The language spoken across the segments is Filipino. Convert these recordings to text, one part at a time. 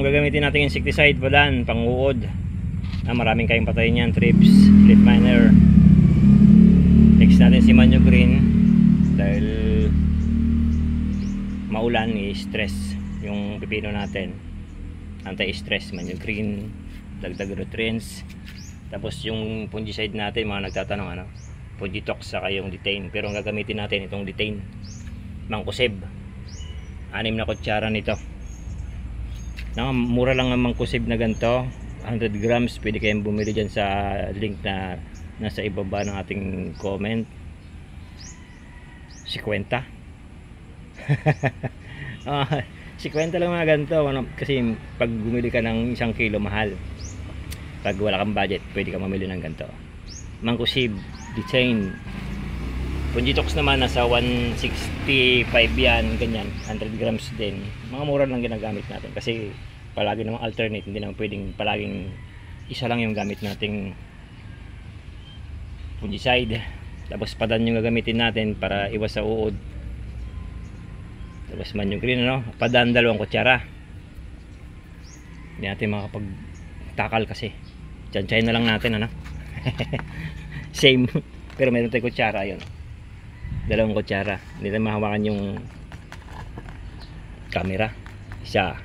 Yung gagamitin natin insecticide padan, pang-uod. Maraming kayong patayin yan, trips, leaf miner. Next natin si Manyo Green. Dahil maulan, i-stress yung pipino natin. Anti-stress, Manyo Green, dagdag nutrients. Tapos yung fungicide natin, mga nagtatanong ano, Fungitox saka yung Detain. Pero ang gagamitin natin itong Detain, Mancozeb. 6 na kutsara nito. Mura lang ang Mancozeb na ganito, 100 grams. Pwede kayong bumili dyan sa link na nasa ibaba ng ating comment. 50 50 lang mga ganito, kasi pag bumili ka ng 1 kilo mahal. Pag wala kang budget, pwede ka mamili ng ganito. Mancozeb, Detain. Fungitox naman nasa 165 yan, ganyan, 100 grams din. Mga mura lang ginagamit natin kasi palagi namang alternate, hindi naman pwedeng palaging isa lang yung gamit nating fungicide. Tapos padan yung gagamitin natin para iwas sa uod. Tapos Manyo Green, ano? Padan 2 kutsara. Hindi natin makapagtakal kasi tsansyahin na lang natin, ano? Same, pero meron tayong kutsara, yun, 2 kutsara. Hindi natin mahawakan yung camera. Isa,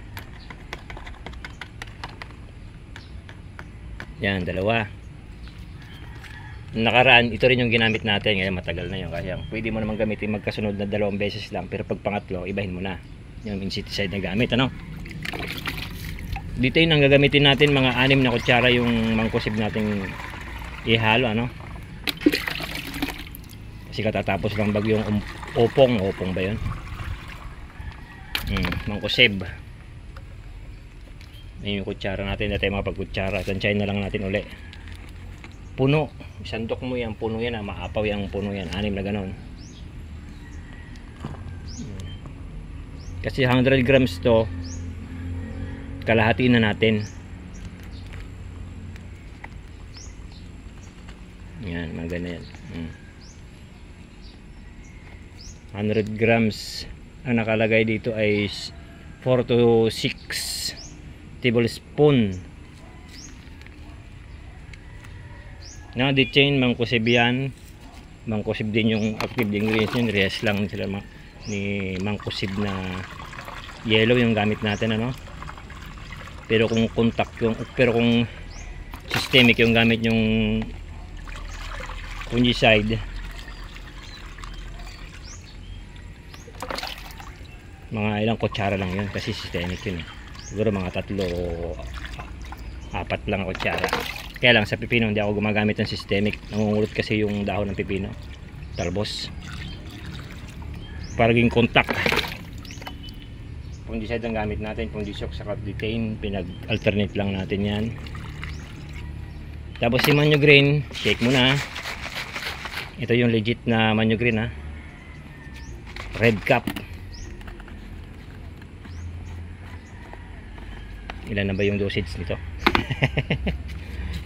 yan, 2. Nakaraan, ito rin yung ginamit natin, kaya matagal na yun. Kaya pwede mo naman gamitin magkasunod na 2 beses lang, pero pag pangatlo, ibahin mo na yung insecticide na gamit, ano? Dito yun ang gagamitin natin, mga 6 na kutsara yung Mancozeb nating ihalo, ano? Kasi katatapos lang bagyong opong ba yun? Mancozeb. Ayun yung kutsara natin, dati mga pagkutsara, tansyahin na lang natin uli. Puno, sandok mo yan, puno yan, maapaw yung puno yan, 6 na ganon. Kasi 100 grams to, kalahatiin na natin. Yan, mga ganyan. 100 grams ang nakalagay dito ay 4 to 6 tablespoon na Detain. Mancozeb yan. Mancozeb din yung active ingredients yun. Rehas lang sila ni Mancozeb na yellow yung gamit natin, ano? Pero kung kung systemic yung gamit yung fungicide, mga ilang kutsara lang yun kasi systemic yun. Siguro mga 3 o 4 lang kutsara. Kaya lang sa pipino hindi ako gumagamit ng systemic. Nangungulot kasi yung dahon ng pipino, talbos. Paraging contact. Fungicide ang gamit natin, Fungitox sa Detain. Pinag-alternate lang natin yan. Tapos si Manyo Green, shake mo na. Ito yung legit na Manyo Green, ha. Red Cap. Ilan na ba yung dosage nito?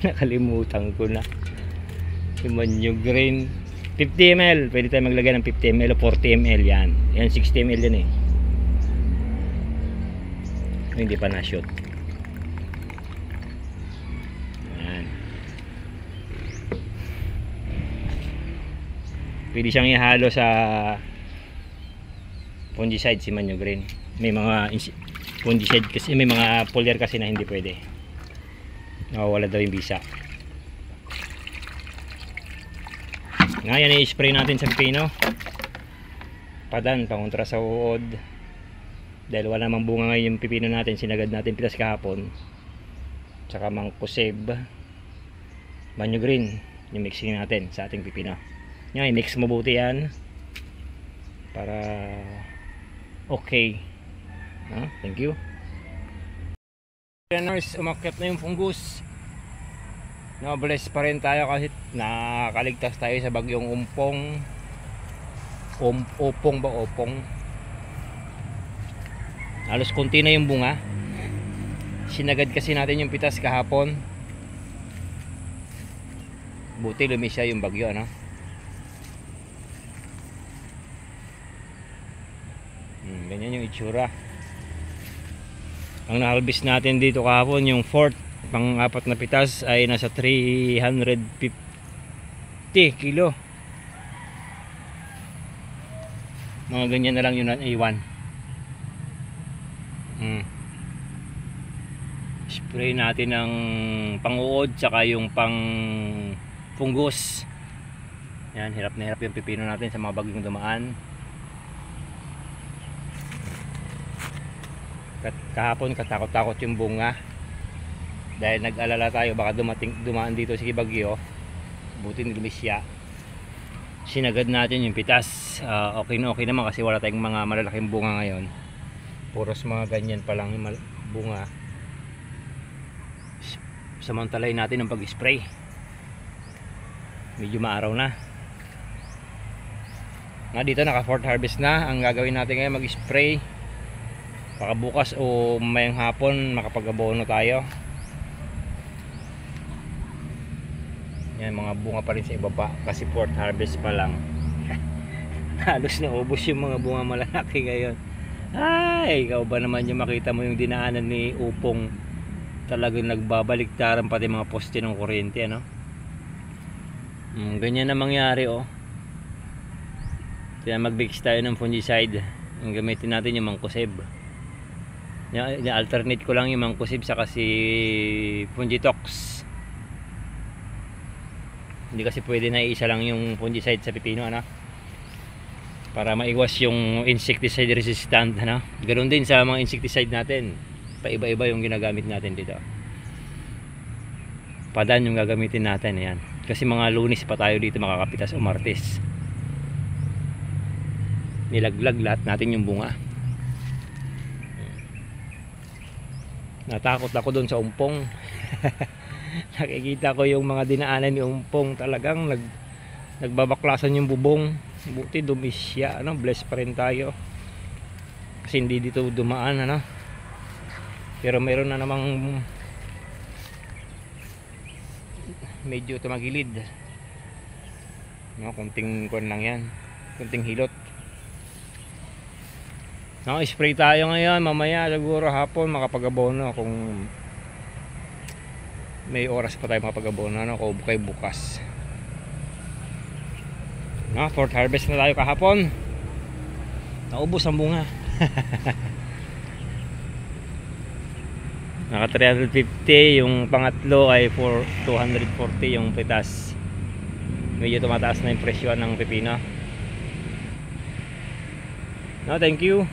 Nakalimutan ko na. Yung Manyo Green 50 ml, pwede tayo maglagay ng 50 ml o 40 ml yan. Yan 60 ml yan eh. Hindi pa na shoot. Yan. Pwede siyang ihalo sa fungicide si Manyo Green. May mga fungicide kasi, may mga foliar kasi na hindi pwede. Nawawala daw yung bisa. Ngayon i-spray natin sa pipino. Padan, pangontra sa uod. Dahil wala namang bunga ngayon yung pipino natin, sinagad natin pitas kahapon. Tsaka Mancozeb, Manyo Green, yung mixing natin sa ating pipino. Ngayon i-mix mabuti yan para okay. Thank you. Nurse, umakyat na yung fungus. No, bless pa rin tayo kasi nakaligtas tayo sa bagyong umpong. Opong ba? Opong. Halos konti na yung bunga. Sinagad kasi natin yung pitas kahapon. Buti lumisya yung bagyo, ano? Ganyan yung itsura. Ang na-harvest natin dito kahapon, yung fourth, pang-apat na pitas ay nasa 350 kilo. Mga ganyan na lang yung iwan. Spray natin ng pang-uod tsaka yung pang fungus. Yan, hirap na hirap yung pipino natin sa mga bagyong dumaan. Kahapon katakot-takot yung bunga dahil nag-alala tayo baka dumaan dito si bagyo. Buti lumisya. Sinagad natin yung pitas. Okay na okay naman kasi wala tayong mga malalaking bunga ngayon. Puros mga ganyan pa lang yung bunga. Samantalay natin ang pag-spray. Medyo maaraw na. Dito naka fourth harvest na. Ang gagawin natin ngayon mag-spray. Baka bukas o mayang hapon makapag-abono tayo. Yan, mga bunga pa rin sa ibaba kasi fourth harvest pa lang. Halos naubos yung mga bunga malalaki ngayon. Ay, ikaw ba naman yung makita mo yung dinaanan ni Upong, talagang nagbabaliktaran pati mga poste ng kuryente, ano? Ganyan na mangyari, oh. Kaya mag-mix tayo ng fungicide. Ang gamitin natin yung Mancozeb. Na-alternate ko lang yung Mancozeb sa kasi Fungitox. Hindi kasi pwede na isa lang yung fungicide sa pipino, ano? Para maiwas yung insecticide resistant, ano? Ganoon din sa mga insecticide natin. Paiba-iba yung ginagamit natin dito. Padan yung gagamitin natin, ayan. Kasi mga Lunes pa tayo dito makakapitas o Martes. Nilaglag lahat natin yung bunga. Natakot ako doon sa umpong. Nakikita ko yung mga dinaanan ni umpong, talagang nagbabaklasan yung bubong. Buti dumisya, ano, bless pa rin tayo. Kasi hindi dito dumaan, ano. Pero meron na namang medyo tumagilid. No, kunting kon lang yan. Kunting hilot. No, spray tayo ngayon, mamaya siguro hapon makapag-abono kung may oras pa tayo makapag-abono, no, o kay bukas. No, fourth harvest na tayo kahapon. Naubos ang bunga. Naka 350, yung pangatlo ay 240 yung pitas. Medyo tumataas na yung presyo ng pipino. No, thank you.